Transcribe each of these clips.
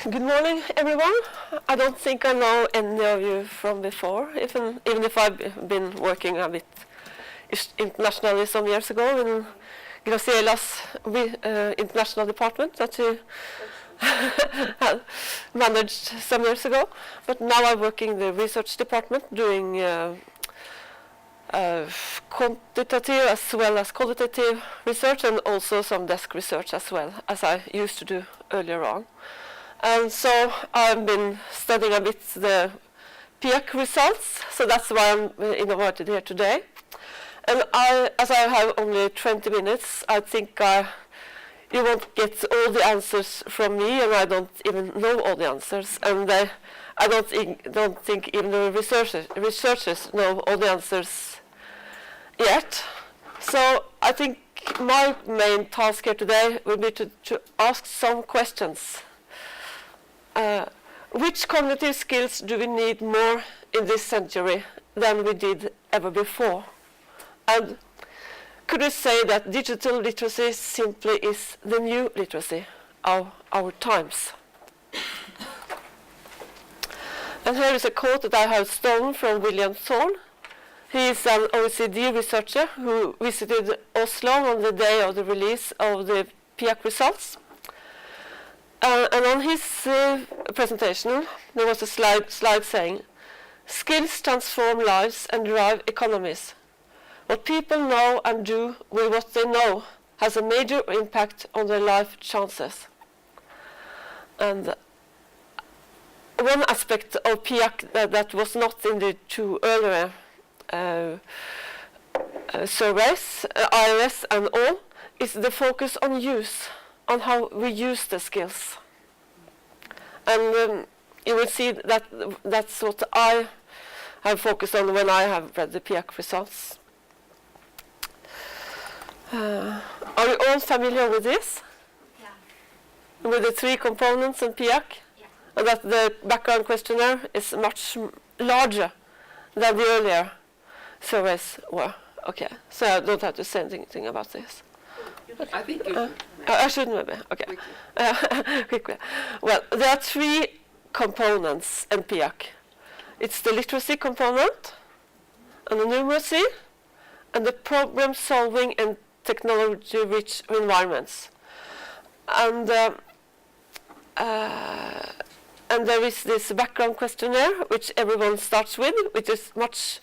Good morning, everyone. I don't think I know any of you from before, even if I've been working a bit internationally some years ago in Graciela's international department that she had managed some years ago. But now I work in the research department doing quantitative as well as qualitative research, and also some desk research as well, as I used to do earlier on. And so I've been studying a bit the PIAAC results, so that's why I'm invited here today. And as I have only 20 minutes, I think you won't get all the answers from me, and I don't even know all the answers. And I don't think even the researchers know all the answers yet. So I think my main task here today will be to ask some questions. Which cognitive skills do we need more in this century than we did ever before? And could we say that digital literacy simply is the new literacy of our times? And here is a quote that I have stolen from William Thorne. He is an OECD researcher who visited Oslo on the day of the release of the PIAAC results. And on his presentation, there was a slide saying, "Skills transform lives and drive economies. What people know and do with what they know has a major impact on their life chances." And one aspect of PIAAC that was not in the two earlier surveys, IRS and all, is the focus on use, on how we use the skills. And you will see that that's what I have focused on when I have read the PIAAC results. Are you all familiar with this? Yeah. With the three components in PIAAC? Yeah. And that the background questionnaire is much larger than the earlier surveys were. Okay, so I don't have to say anything about this. I think you should. I shouldn't maybe. Okay. Quickly. Well, there are three components in PIAAC. It's the literacy component, and the numeracy, and the problem solving and technology-rich environments. And there is this background questionnaire, which everyone starts with, which is much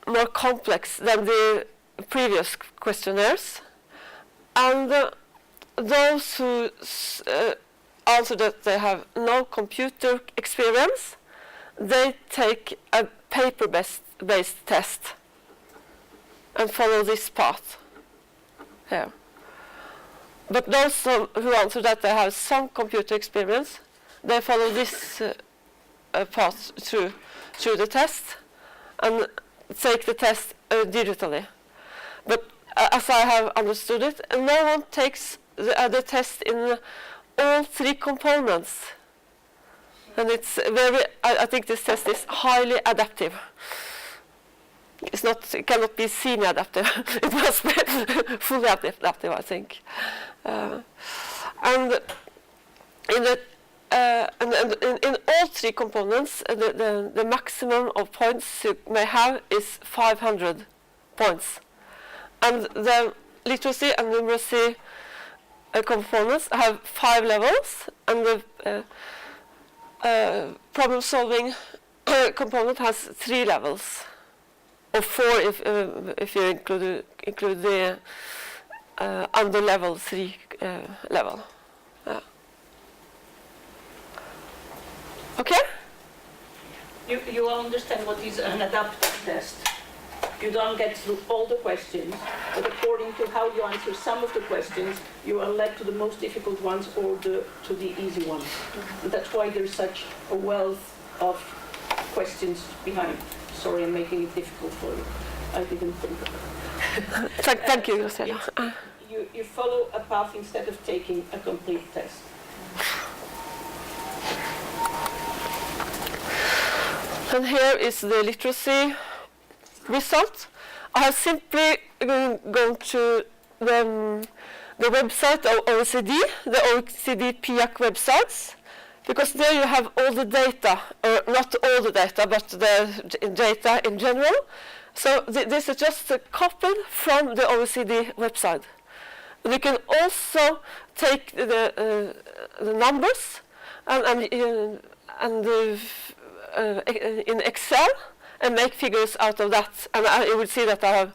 more complex than the previous questionnaires. And those who answer that they have no computer experience, they take a paper-based test and follow this path here. But those who answer that they have some computer experience, they follow this path through the test and take the test digitally. But as I have understood it, no one takes the test in all three components. And it's I think this test is highly adaptive. It cannot be semi-adaptive. It must be fully adaptive, I think. And in all three components, the maximum of points you may have is 500 points. And the literacy and numeracy components have 5 levels, and the problem-solving component has 3 levels, or 4 if you include the under level 3 level. Okay? You understand what is an adaptive test. You don't get through all the questions, but according to how you answer some of the questions, you are led to the most difficult ones or to the easy ones. And that's why there's such a wealth of questions behind. Sorry, I'm making it difficult for you. I didn't think of it. Thank you, Graciela. You follow a path instead of taking a complete test. And here is the literacy result. I have simply gone to the website of OECD, the OECD PIAAC websites, because there you have all the data, or not all the data, but the data in general. So this is just copied from the OECD website. We can also take the numbers and in Excel and make figures out of that. And you will see that I have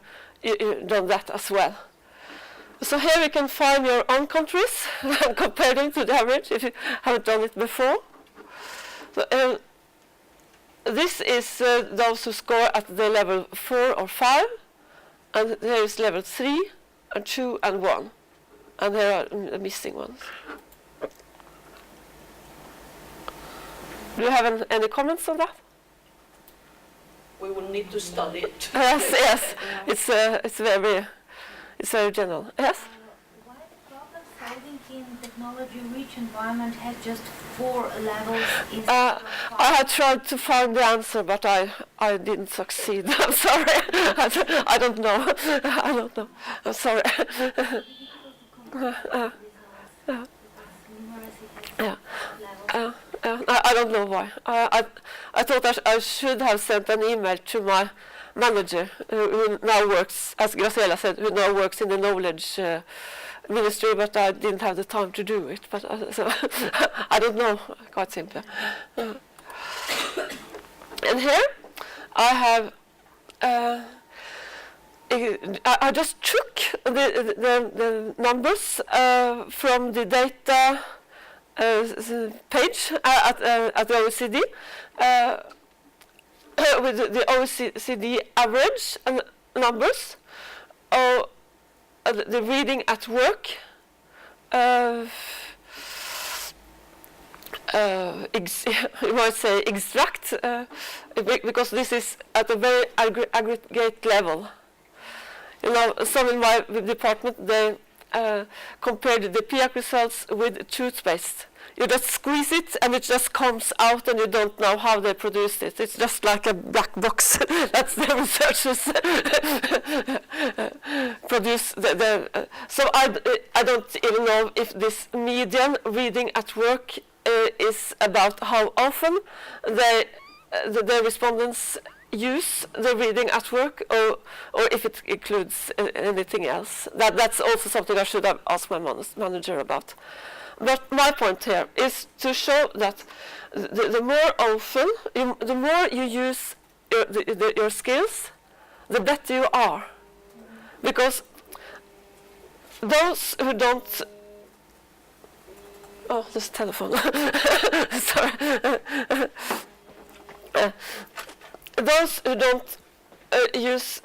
done that as well. So here we can find your own countries and compare them to the average if you haven't done it before. So, this is those who score at the level 4 or 5, and there is level 3 and 2 and 1, and there are the missing ones. Do you have any comments on that? We will need to study it. Yes, it's very general. Yes. Why the problem solving in technology-rich environment has just 4 levels instead of 5? I had tried to find the answer, but I didn't succeed. I'm sorry. I don't know. I don't know. I'm sorry. I don't know why. I thought I should have sent an email to my manager, who now works, as Graciela said, who now works in the knowledge ministry, but I didn't have the time to do it. But so I don't know, quite simply. And here I have. I just took the numbers from the data page at the OECD with the OECD average numbers of the reading at work, you might say extract, because this is at a very aggregate level. You know, some in my department, they compared the PIAAC results with toothpaste. You just squeeze it and it just comes out and you don't know how they produced it. It's just like a black box. That's the researchers produce. So I don't even know if this median reading at work is about how often the respondents use the reading at work, or if it includes anything else. That's also something I should have asked my manager about. But my point here is to show that the more often, the more you use your skills, the better you are. Because those who don't... Oh, there's a telephone. Sorry. Those who don't use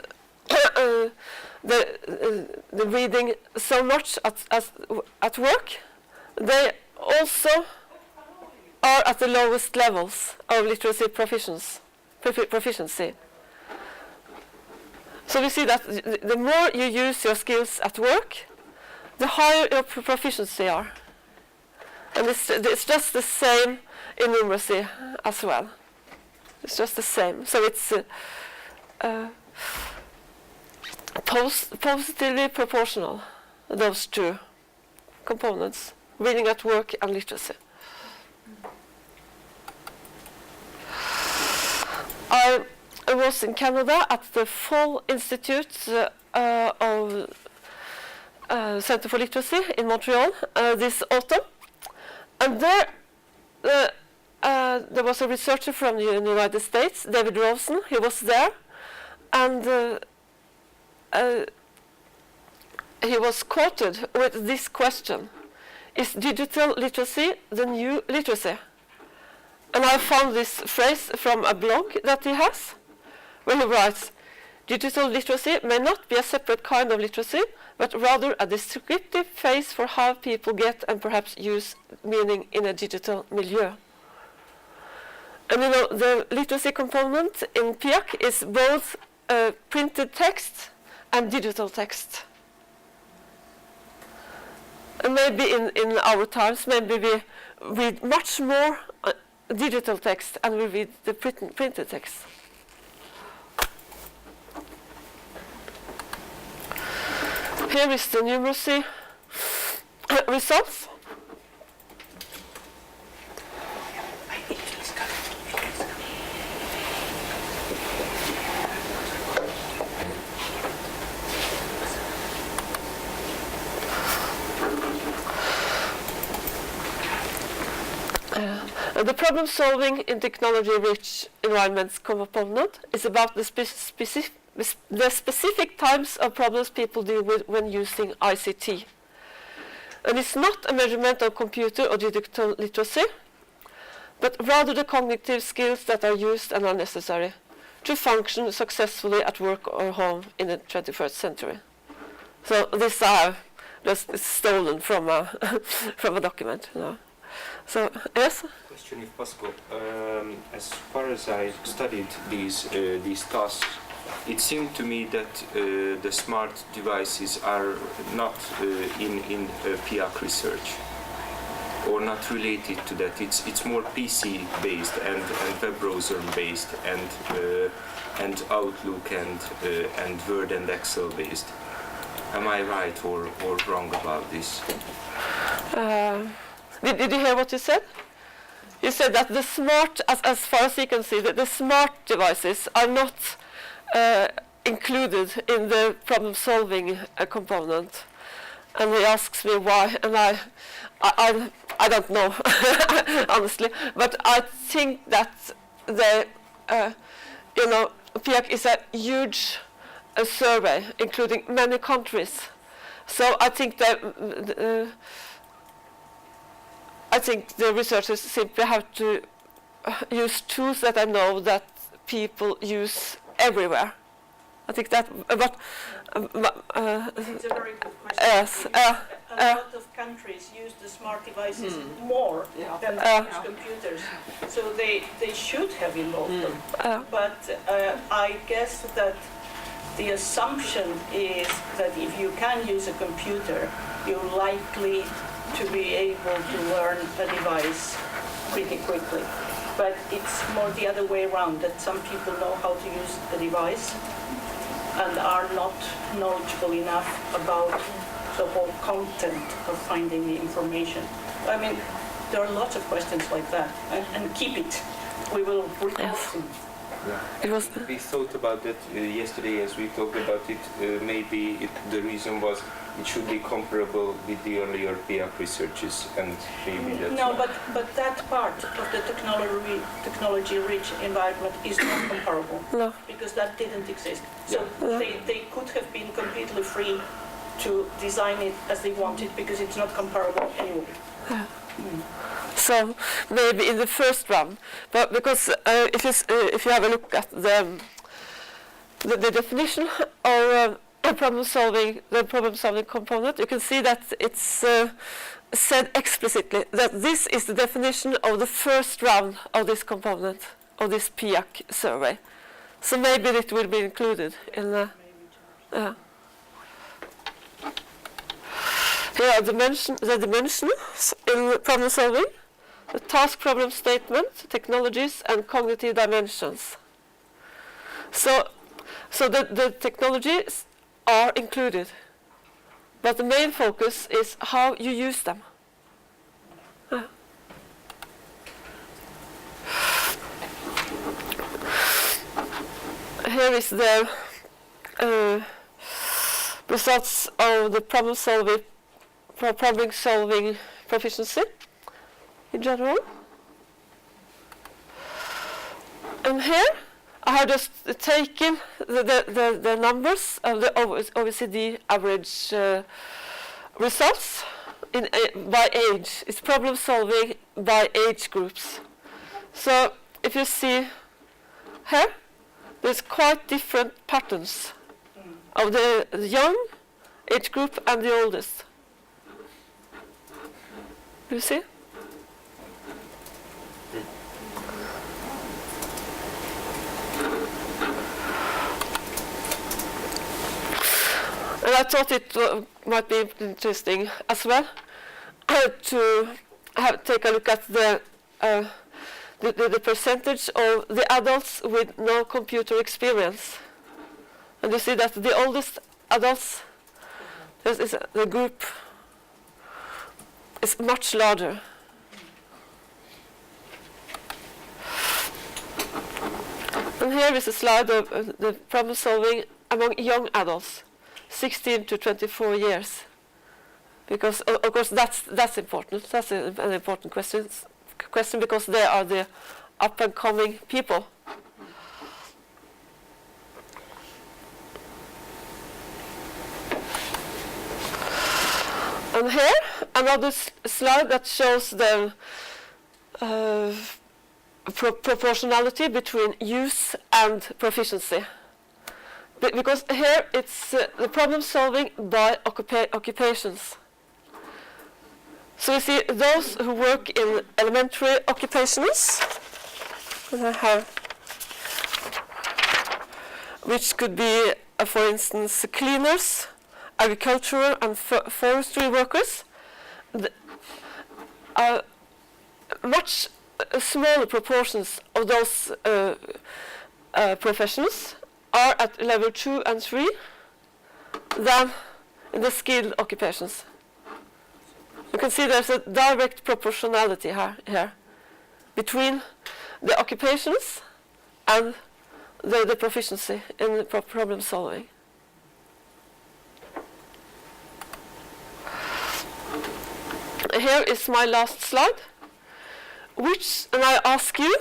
the reading so much at work, they also are at the lowest levels of literacy proficiency. So we see that the more you use your skills at work, the higher your proficiency are. And it's just the same in numeracy as well. It's just the same. So it's positively proportional, those two components, reading at work and literacy. I was in Canada at the Fall Institute of Center for Literacy in Montreal this autumn. And there was a researcher from the United States, David Rosen. He was there, and he was quoted with this question: "Is digital literacy the new literacy?" And I found this phrase from a blog that he has, where he writes, "Digital literacy may not be a separate kind of literacy, but rather a descriptive phase for how people get and perhaps use meaning in a digital milieu." And you know, the literacy component in PIAAC is both printed text and digital text. And maybe in our times, maybe we read much more digital text and we read the printed text. Here is the numeracy results. The problem solving in technology-rich environments component is about the specific types of problems people deal with when using ICT. And it's not a measurement of computer or digital literacy, but rather the cognitive skills that are used and are necessary to function successfully at work or home in the 21st century. So this I have just stolen from a from a document. You know. So yes. Question, if possible. As far as I studied these tasks, it seemed to me that the smart devices are not in PIAAC research, or not related to that. It's more PC based and web browser based and Outlook and Word and Excel based. Am I right or wrong about this? Did you hear what you said? You said that the smart, as far as you can see, that the smart devices are not included in the problem-solving component. And he asks me why, and I don't know, honestly. But I think that the, PIAAC is a huge survey, including many countries. So I think that the researchers simply have to use tools that I know that people use everywhere. I think that, but It's a very good question. yes, A lot of countries use the smart devices more than they use computers, so they should have involved them. But I guess that the assumption is that if you can use a computer, you're likely to be able to learn a device pretty quickly. But it's more the other way around, that some people know how to use the device and are not knowledgeable enough about the whole content of finding the information. I mean, there are lots of questions like that, and keep it. We will report soon. Yeah. We thought about that yesterday as we talked about it. Maybe the reason was it should be comparable with the earlier PIAAC researches, and maybe that's No, why. but that part of the technology-rich environment is not comparable, no. because that didn't exist. So they could have been completely free to design it as they wanted, because it's not comparable anyway. So maybe in the first round, but because if you have a look at the definition of the problem-solving component, you can see that it's said explicitly that this is the definition of the first round of this component of this PIAAC survey. So maybe it will be included in the. Here are the dimensions in problem solving, the task problem statement, technologies, and cognitive dimensions. So the technologies are included, but the main focus is how you use them. Here is the results of the problem solving proficiency in general. And here I have just taken the numbers of the OECD average results by age. It's problem solving by age groups. So if you see here, there's quite different patterns of the young age group and the oldest. You see? And I thought it might be interesting as well to take a look at the percentage of the adults with no computer experience. And you see that the oldest adults, the group is much larger. And here is a slide of the problem solving among young adults, 16 to 24 years. Because of course that's important. That's an important question question because they are the up and coming people. And here, another slide that shows the proportionality between use and proficiency. Because here it's the problem solving by occupations. So you see those who work in elementary occupations, which could be, for instance, cleaners, agricultural and forestry workers, much smaller proportions of those professions are at level 2 and 3 than in the skilled occupations. You can see there's a direct proportionality here between the occupations and the proficiency in the problem solving. Here is my last slide. And I ask you,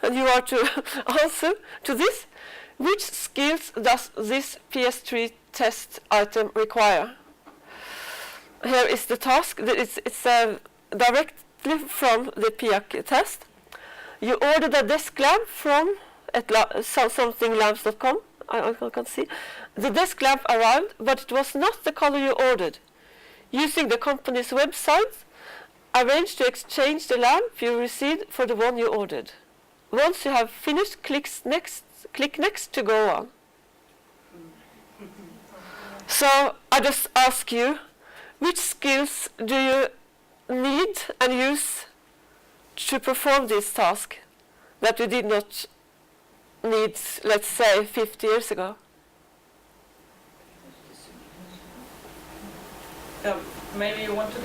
and you are to answer to this, which skills does this PS3 test item require? Here is the task. It's directly from the PIAAC test. You ordered a desk lamp from somethinglamps.com. I can see. The desk lamp arrived, but it was not the color you ordered. Using the company's website, arrange to exchange the lamp you received for the one you ordered. Once you have finished, click next to go on. So I just ask you, which skills do you need and use to perform this task that you did not need, let's say, 50 years ago? Maybe you want to